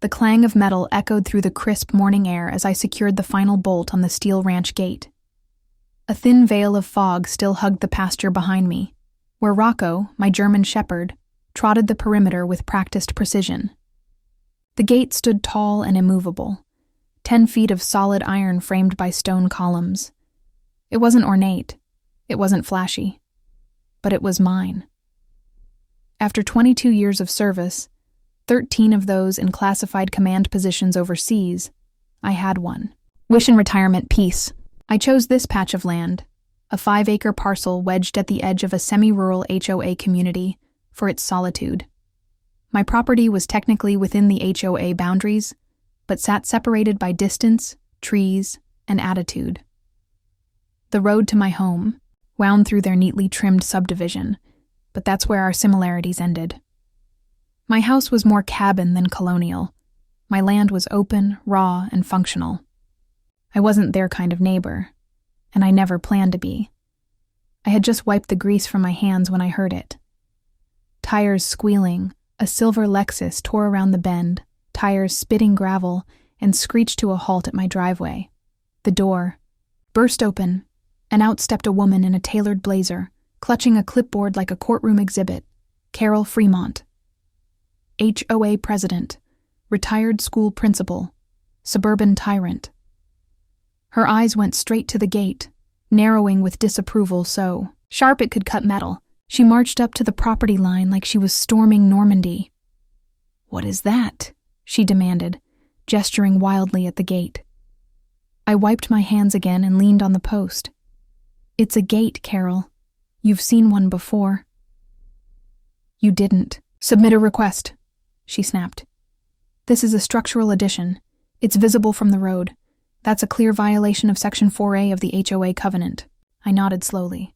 The clang of metal echoed through the crisp morning air as I secured the final bolt on the steel ranch gate. A thin veil of fog still hugged the pasture behind me, where Rocco, my German shepherd, trotted the perimeter with practiced precision. The gate stood tall and immovable, 10 feet of solid iron framed by stone columns. It wasn't ornate, it wasn't flashy, but it was mine. After 22 years of service, 13 of those in classified command positions overseas, I had one. Wish in retirement peace. I chose this patch of land, a 5-acre parcel wedged at the edge of a semi-rural HOA community, for its solitude. My property was technically within the HOA boundaries, but sat separated by distance, trees, and attitude. The road to my home wound through their neatly trimmed subdivision, but that's where our similarities ended. My house was more cabin than colonial. My land was open, raw, and functional. I wasn't their kind of neighbor, and I never planned to be. I had just wiped the grease from my hands when I heard it. Tires squealing, a silver Lexus tore around the bend, tires spitting gravel, and screeched to a halt at my driveway. The door burst open, and out stepped a woman in a tailored blazer, clutching a clipboard like a courtroom exhibit. Carol Fremont. HOA president, retired school principal, suburban tyrant. Her eyes went straight to the gate, narrowing with disapproval so sharp it could cut metal. She marched up to the property line like she was storming Normandy. "What is that?" she demanded, gesturing wildly at the gate. I wiped my hands again and leaned on the post. "It's a gate, Carol. You've seen one before." "You didn't. Submit a request," she snapped. "This is a structural addition. It's visible from the road. That's a clear violation of Section 4A of the HOA covenant." I nodded slowly.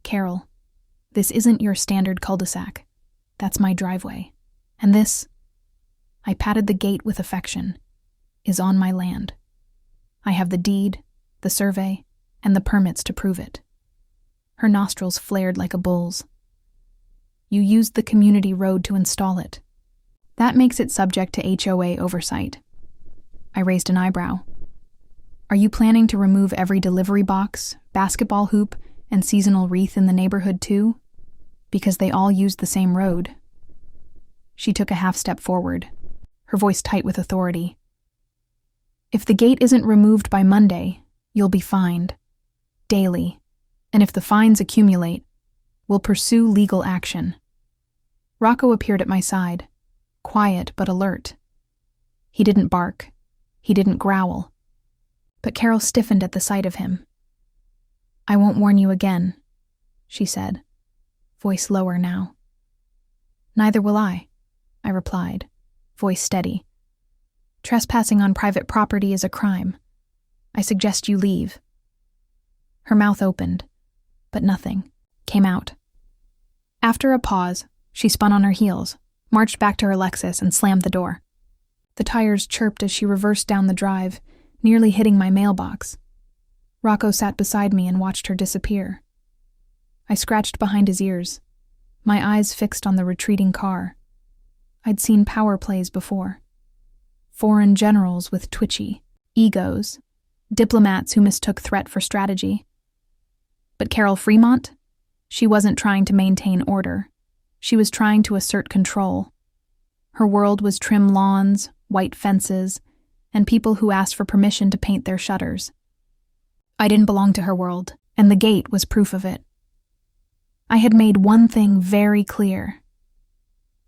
"Carol, this isn't your standard cul-de-sac. That's my driveway. And this," I patted the gate with affection, "is on my land. I have the deed, the survey, and the permits to prove it." Her nostrils flared like a bull's. "You used the community road to install it. That makes it subject to HOA oversight." I raised an eyebrow. "Are you planning to remove every delivery box, basketball hoop, and seasonal wreath in the neighborhood too? Because they all use the same road." She took a half step forward, her voice tight with authority. "If the gate isn't removed by Monday, you'll be fined. Daily. And if the fines accumulate, we'll pursue legal action." Rocco appeared at my side, quiet but alert. He didn't bark. He didn't growl. But Carol stiffened at the sight of him. "I won't warn you again," she said, voice lower now. "Neither will I replied, voice steady. "Trespassing on private property is a crime. I suggest you leave." Her mouth opened, but nothing came out. After a pause, she spun on her heels, marched back to her Lexus, and slammed the door. The tires chirped as she reversed down the drive, nearly hitting my mailbox. Rocco sat beside me and watched her disappear. I scratched behind his ears, my eyes fixed on the retreating car. I'd seen power plays before. Foreign generals with twitchy egos, diplomats who mistook threat for strategy. But Carol Fremont? She wasn't trying to maintain order. She was trying to assert control. Her world was trim lawns, white fences, and people who asked for permission to paint their shutters. I didn't belong to her world, and the gate was proof of it. I had made one thing very clear.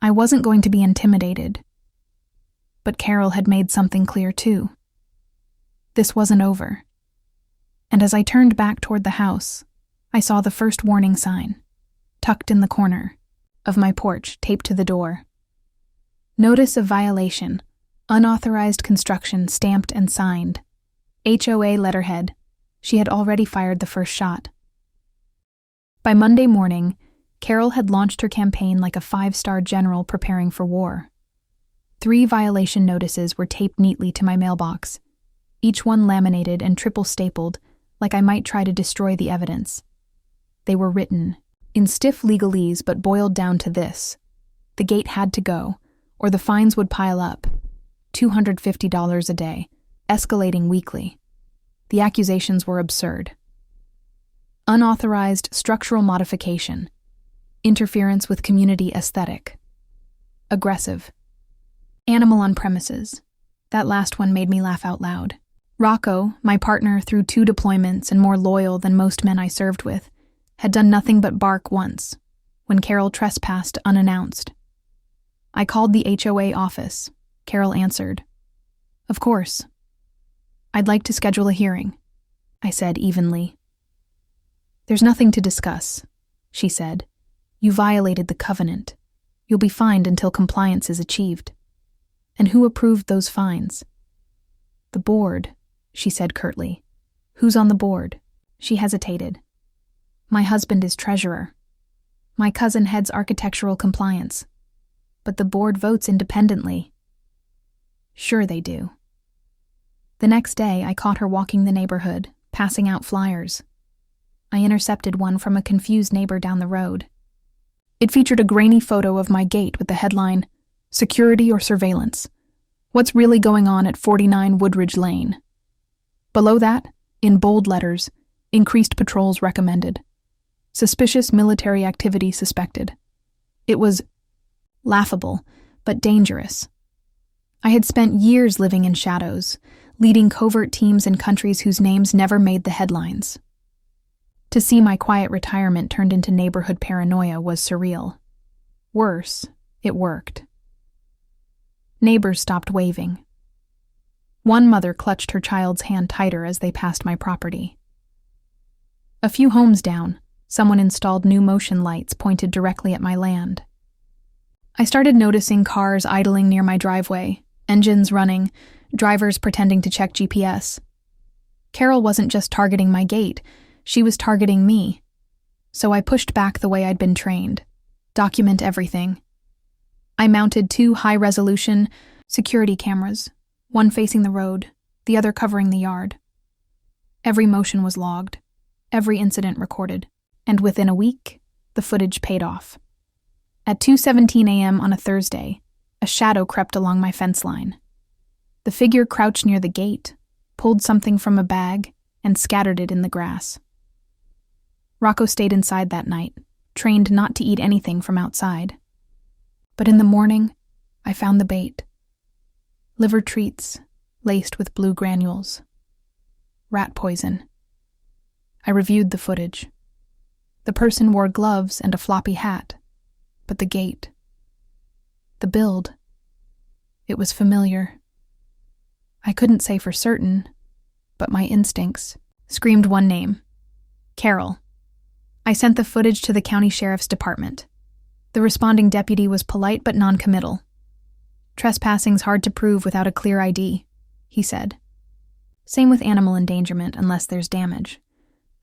I wasn't going to be intimidated. But Carol had made something clear too. This wasn't over. And as I turned back toward the house, I saw the first warning sign, tucked in the corner of my porch, taped to the door. Notice of violation, unauthorized construction stamped and signed. HOA letterhead. She had already fired the first shot. By Monday morning, Carol had launched her campaign like a 5-star general preparing for war. 3 violation notices were taped neatly to my mailbox, each one laminated and triple stapled like I might try to destroy the evidence. They were written in stiff legalese but boiled down to this: the gate had to go, or the fines would pile up, $250 a day, escalating weekly. The accusations were absurd. Unauthorized structural modification, interference with community aesthetic, aggressive, animal on premises. That last one made me laugh out loud. Rocco, my partner through 2 deployments and more loyal than most men I served with, had done nothing but bark once, when Carol trespassed unannounced. I called the HOA office. Carol answered. "Of course. I'd like to schedule a hearing," I said evenly. "There's nothing to discuss," she said. "You violated the covenant. You'll be fined until compliance is achieved." "And who approved those fines?" "The board," she said curtly. "Who's on the board?" She hesitated. "My husband is treasurer. My cousin heads architectural compliance. But the board votes independently." "Sure they do." The next day, I caught her walking the neighborhood, passing out flyers. I intercepted one from a confused neighbor down the road. It featured a grainy photo of my gate with the headline, "Security or Surveillance? What's really going on at 49 Woodridge Lane?" Below that, in bold letters, "Increased patrols recommended. Suspicious military activity suspected." It was laughable, but dangerous. I had spent years living in shadows, leading covert teams in countries whose names never made the headlines. To see my quiet retirement turned into neighborhood paranoia was surreal. Worse, it worked. Neighbors stopped waving. One mother clutched her child's hand tighter as they passed my property. A few homes down, someone installed new motion lights pointed directly at my land. I started noticing cars idling near my driveway, engines running, drivers pretending to check GPS. Carol wasn't just targeting my gate, she was targeting me. So I pushed back the way I'd been trained. Document everything. I mounted 2 high-resolution security cameras, one facing the road, the other covering the yard. Every motion was logged, every incident recorded, and within a week, the footage paid off. At 2:17 a.m. on a Thursday, a shadow crept along my fence line. The figure crouched near the gate, pulled something from a bag, and scattered it in the grass. Rocco stayed inside that night, trained not to eat anything from outside. But in the morning, I found the bait. Liver treats, laced with blue granules. Rat poison. I reviewed the footage. The person wore gloves and a floppy hat, but the gait, the build, it was familiar. I couldn't say for certain, but my instincts screamed one name: Carol. I sent the footage to the county sheriff's department. The responding deputy was polite but non-committal. "Trespassing's hard to prove without a clear ID," he said. "Same with animal endangerment unless there's damage.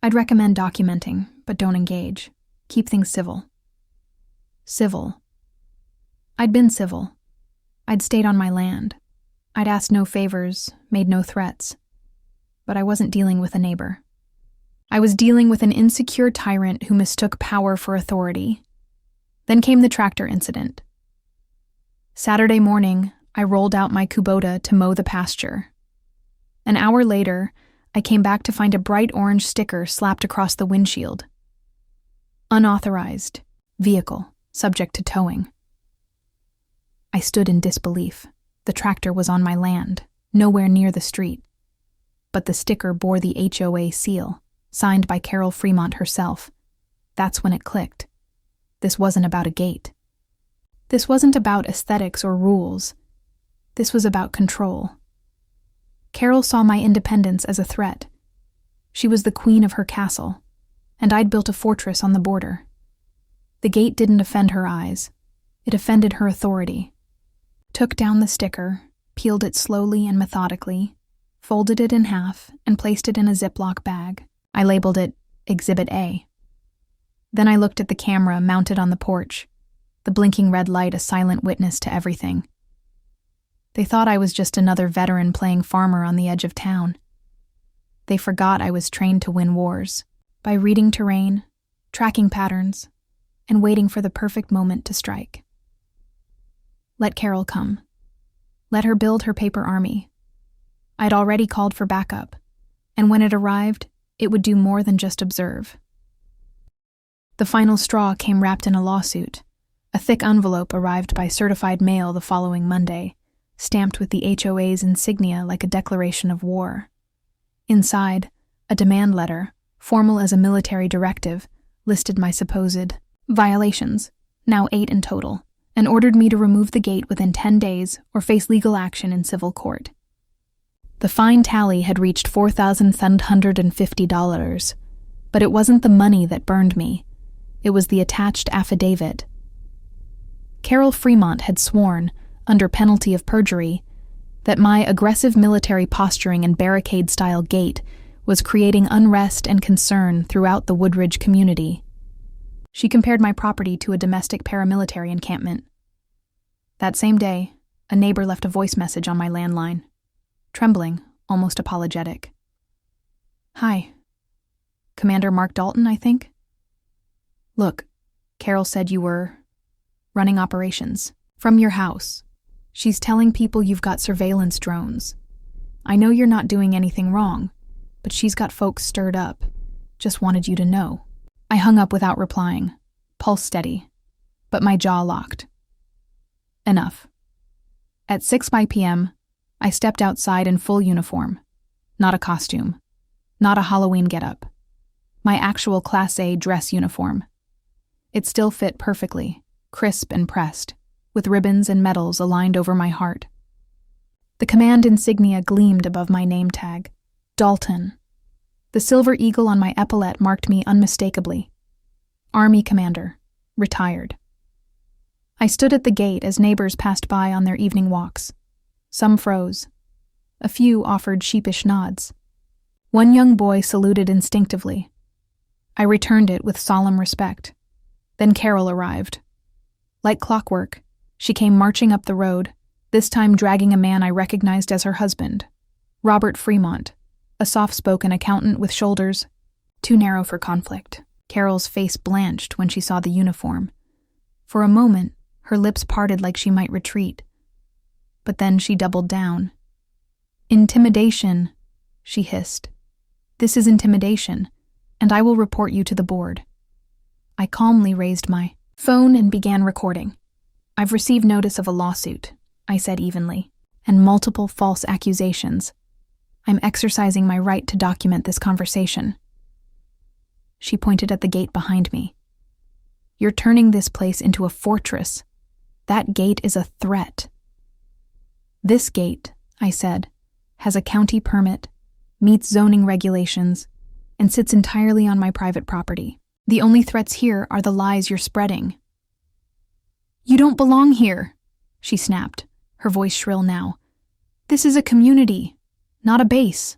I'd recommend documenting, but don't engage. Keep things civil." Civil. I'd been civil. I'd stayed on my land. I'd asked no favors, made no threats. But I wasn't dealing with a neighbor. I was dealing with an insecure tyrant who mistook power for authority. Then came the tractor incident. Saturday morning, I rolled out my Kubota to mow the pasture. An hour later, I came back to find a bright orange sticker slapped across the windshield. Unauthorized. Vehicle. Subject to towing. I stood in disbelief. The tractor was on my land, nowhere near the street. But the sticker bore the HOA seal, signed by Carol Fremont herself. That's when it clicked. This wasn't about a gate. This wasn't about aesthetics or rules. This was about control. Carol saw my independence as a threat. She was the queen of her castle, and I'd built a fortress on the border. The gate didn't offend her eyes. It offended her authority. Took down the sticker, peeled it slowly and methodically, folded it in half, and placed it in a Ziploc bag. I labeled it Exhibit A. Then I looked at the camera mounted on the porch, the blinking red light a silent witness to everything. They thought I was just another veteran playing farmer on the edge of town. They forgot I was trained to win wars, by reading terrain, tracking patterns, and waiting for the perfect moment to strike. Let Carol come. Let her build her paper army. I'd already called for backup, and when it arrived, it would do more than just observe. The final straw came wrapped in a lawsuit. A thick envelope arrived by certified mail the following Monday, stamped with the HOA's insignia like a declaration of war. Inside, a demand letter, formal as a military directive, listed my supposed violations, now 8 in total, and ordered me to remove the gate within 10 days or face legal action in civil court. The fine tally had reached $4,750, but it wasn't the money that burned me. It was the attached affidavit. Carol Fremont had sworn, under penalty of perjury, that my aggressive military posturing and barricade-style gait was creating unrest and concern throughout the Woodridge community. She compared my property to a domestic paramilitary encampment. That same day, a neighbor left a voice message on my landline, trembling, almost apologetic. "Hi. Commander Mark Dalton, I think? Look, Carol said you were running operations from your house. She's telling people you've got surveillance drones. I know you're not doing anything wrong, but she's got folks stirred up. Just wanted you to know." I hung up without replying, pulse steady, but my jaw locked. Enough. At 6 p.m., I stepped outside in full uniform. Not a costume. Not a Halloween getup. My actual Class A dress uniform. It still fit perfectly, crisp and pressed, with ribbons and medals aligned over my heart. The command insignia gleamed above my name tag. Dalton. The silver eagle on my epaulette marked me unmistakably. Army Commander. Retired. I stood at the gate as neighbors passed by on their evening walks. Some froze. A few offered sheepish nods. One young boy saluted instinctively. I returned it with solemn respect. Then Carol arrived. Like clockwork, she came marching up the road, this time dragging a man I recognized as her husband, Robert Fremont, a soft-spoken accountant with shoulders too narrow for conflict. Carol's face blanched when she saw the uniform. For a moment, her lips parted like she might retreat. But then she doubled down. "Intimidation," she hissed. "This is intimidation, and I will report you to the board." I calmly raised my phone and began recording. "I've received notice of a lawsuit," I said evenly, "and multiple false accusations. I'm exercising my right to document this conversation." She pointed at the gate behind me. "You're turning this place into a fortress. That gate is a threat." "This gate," I said, "has a county permit, meets zoning regulations, and sits entirely on my private property. The only threats here are the lies you're spreading." "You don't belong here," she snapped, her voice shrill now. "This is a community, not a base."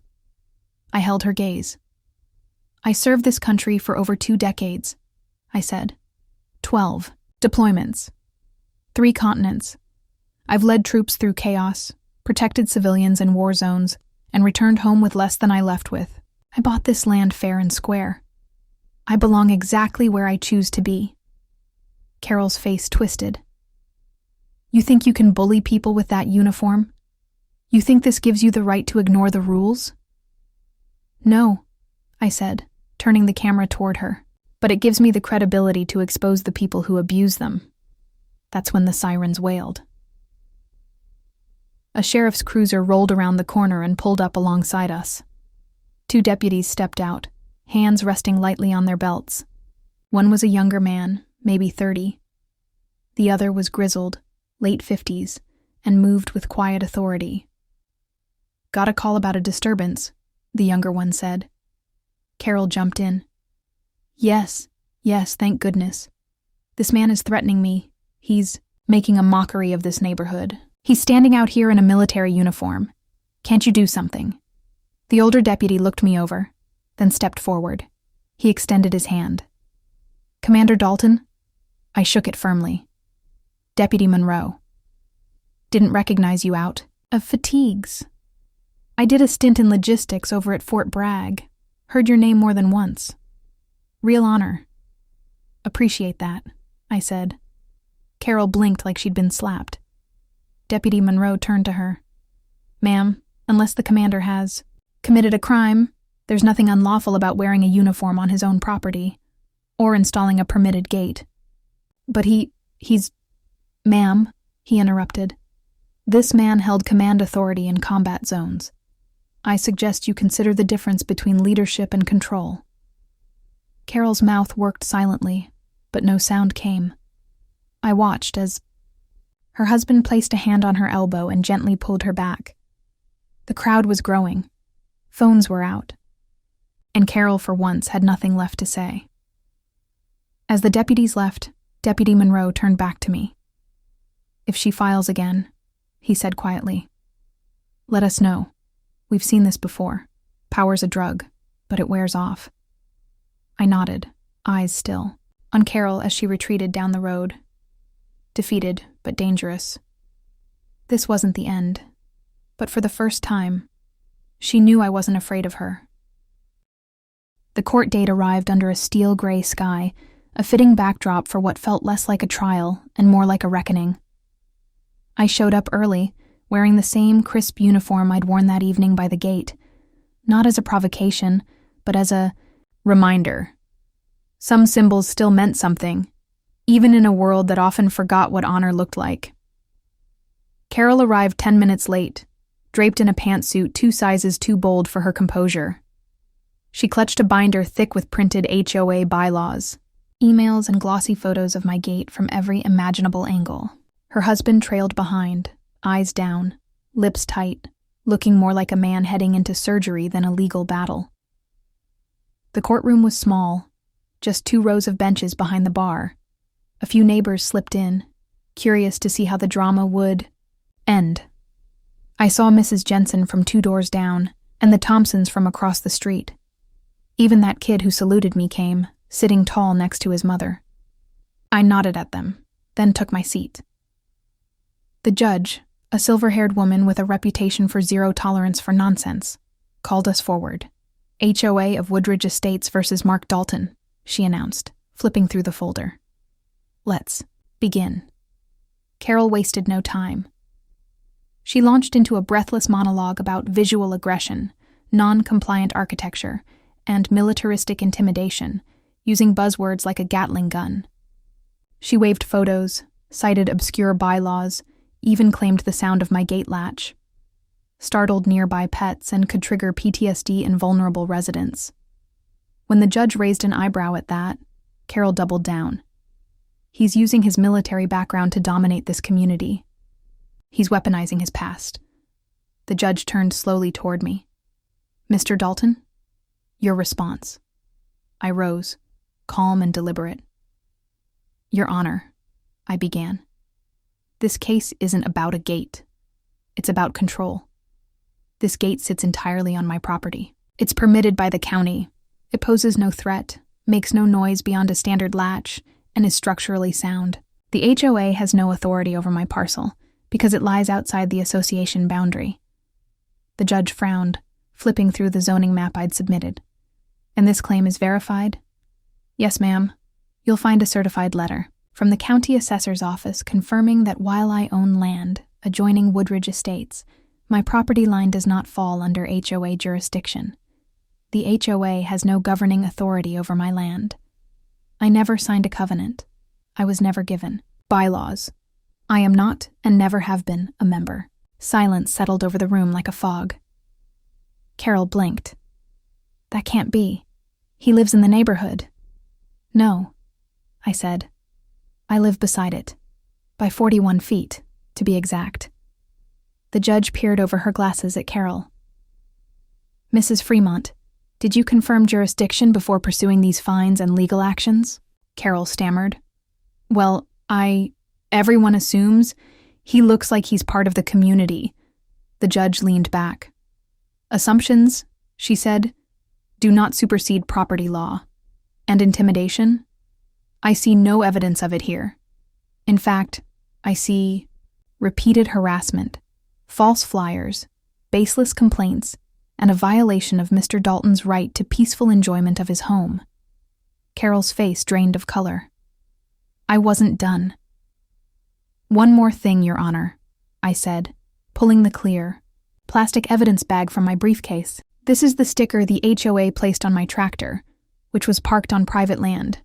I held her gaze. "I served this country for over 2 decades, I said. 12 deployments. 3 continents. I've led troops through chaos, protected civilians in war zones, and returned home with less than I left with. I bought this land fair and square. I belong exactly where I choose to be." Carol's face twisted. "You think you can bully people with that uniform? You think this gives you the right to ignore the rules?" "No," I said, turning the camera toward her, "but it gives me the credibility to expose the people who abuse them." That's when the sirens wailed. A sheriff's cruiser rolled around the corner and pulled up alongside us. 2 deputies stepped out, hands resting lightly on their belts. One was a younger man, maybe 30. The other was grizzled, late 50s, and moved with quiet authority. "Got a call about a disturbance," the younger one said. Carol jumped in. Yes, thank goodness. This man is threatening me. He's making a mockery of this neighborhood. He's standing out here in a military uniform. Can't you do something?" The older deputy looked me over, then stepped forward. He extended his hand. "Commander Dalton?" I shook it firmly. "Deputy Monroe." "Didn't recognize you out of fatigues. I did a stint in logistics over at Fort Bragg. Heard your name more than once. Real honor." "Appreciate that," I said. Carol blinked like she'd been slapped. Deputy Monroe turned to her. Ma'am, unless the commander has committed a crime, there's nothing unlawful about wearing a uniform on his own property, or installing a permitted gate. But he's... Ma'am, he interrupted. This man held command authority in combat zones. I suggest you consider the difference between leadership and control. Carol's mouth worked silently, but no sound came. I watched as her husband placed a hand on her elbow and gently pulled her back. The crowd was growing. Phones were out. And Carol, for once, had nothing left to say. As the deputies left, Deputy Monroe turned back to me. If she files again, he said quietly, let us know. We've seen this before. Power's a drug, but it wears off. I nodded, eyes still, on Carol as she retreated down the road. Defeated, but dangerous. This wasn't the end, but for the first time, she knew I wasn't afraid of her. The court date arrived under a steel-gray sky, a fitting backdrop for what felt less like a trial and more like a reckoning. I showed up early, wearing the same crisp uniform I'd worn that evening by the gate, not as a provocation, but as a reminder. Some symbols still meant something, even in a world that often forgot what honor looked like. Carol arrived 10 minutes late, draped in a pantsuit 2 sizes too bold for her composure. She clutched a binder thick with printed HOA bylaws, emails and glossy photos of my gate from every imaginable angle. Her husband trailed behind, eyes down, lips tight, looking more like a man heading into surgery than a legal battle. The courtroom was small, just 2 rows of benches behind the bar. A few neighbors slipped in, curious to see how the drama would end. I saw Mrs. Jensen from 2 doors down, and the Thompsons from across the street. Even that kid who saluted me came, sitting tall next to his mother. I nodded at them, then took my seat. The judge, a silver-haired woman with a reputation for zero tolerance for nonsense, called us forward. HOA of Woodridge Estates versus Mark Dalton, she announced, flipping through the folder. Let's begin. Carol wasted no time. She launched into a breathless monologue about visual aggression, non-compliant architecture, and militaristic intimidation, using buzzwords like a Gatling gun. She waved photos, cited obscure bylaws, even claimed the sound of my gate latch, startled nearby pets, and could trigger PTSD in vulnerable residents. When the judge raised an eyebrow at that, Carol doubled down. He's using his military background to dominate this community. He's weaponizing his past. The judge turned slowly toward me. Mr. Dalton, your response. I rose, calm and deliberate. Your Honor, I began. This case isn't about a gate. It's about control. This gate sits entirely on my property. It's permitted by the county. It poses no threat, makes no noise beyond a standard latch, and is structurally sound. The HOA has no authority over my parcel because it lies outside the association boundary. The judge frowned, flipping through the zoning map I'd submitted. And this claim is verified? Yes, ma'am. You'll find a certified letter from the county assessor's office confirming that while I own land adjoining Woodridge Estates, my property line does not fall under HOA jurisdiction. The HOA has no governing authority over my land. I never signed a covenant. I was never given bylaws. I am not and never have been a member. Silence settled over the room like a fog. Carol blinked. That can't be. He lives in the neighborhood. No, I said. I live beside it, by 41 feet, to be exact. The judge peered over her glasses at Carol. Mrs. Fremont, did you confirm jurisdiction before pursuing these fines and legal actions? Carol stammered. Well, everyone assumes he looks like he's part of the community. The judge leaned back. Assumptions, she said, do not supersede property law. And intimidation? I see no evidence of it here. In fact, I see repeated harassment, false flyers, baseless complaints, and a violation of Mr. Dalton's right to peaceful enjoyment of his home. Carol's face drained of color. I wasn't done. One more thing, Your Honor, I said, pulling the clear, plastic evidence bag from my briefcase. This is the sticker the HOA placed on my tractor, which was parked on private land.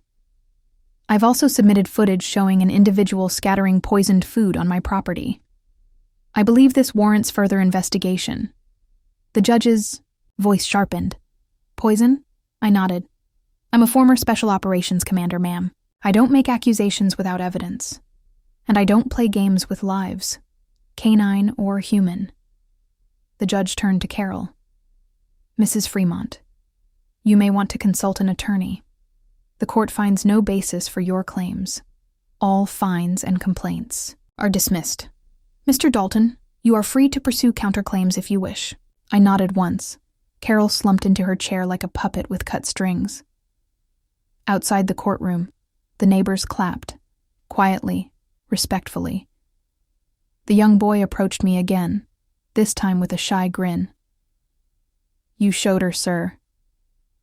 I've also submitted footage showing an individual scattering poisoned food on my property. I believe this warrants further investigation. The judge's voice sharpened. Poison? I nodded. I'm a former special operations commander, ma'am. I don't make accusations without evidence. And I don't play games with lives, canine or human. The judge turned to Carol. Mrs. Fremont, you may want to consult an attorney. The court finds no basis for your claims. All fines and complaints are dismissed. Mr. Dalton, you are free to pursue counterclaims if you wish. I nodded once. Carol slumped into her chair like a puppet with cut strings. Outside the courtroom, the neighbors clapped, quietly, respectfully. The young boy approached me again, this time with a shy grin. You showed her, sir.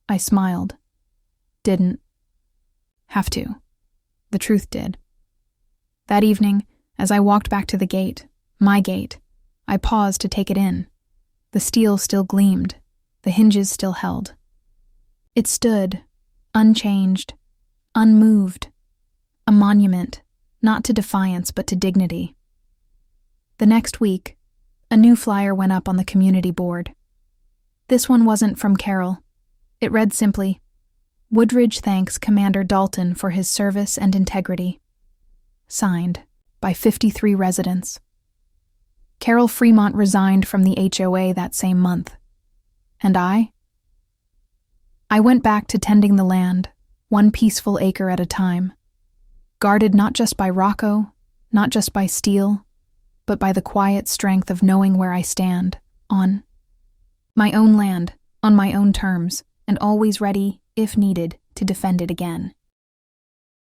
I smiled. Didn't have to. The truth did. That evening, as I walked back to the gate, my gate, I paused to take it in. The steel still gleamed, the hinges still held. It stood, unchanged, unmoved, a monument, not to defiance but to dignity. The next week, a new flyer went up on the community board. This one wasn't from Carol. It read simply, Woodridge thanks Commander Dalton for his service and integrity. Signed by 53 residents. Carol Fremont resigned from the HOA that same month. And I went back to tending the land, one peaceful acre at a time, guarded not just by Rocco, not just by steel, but by the quiet strength of knowing where I stand, on my own land, on my own terms, and always ready, if needed, to defend it again.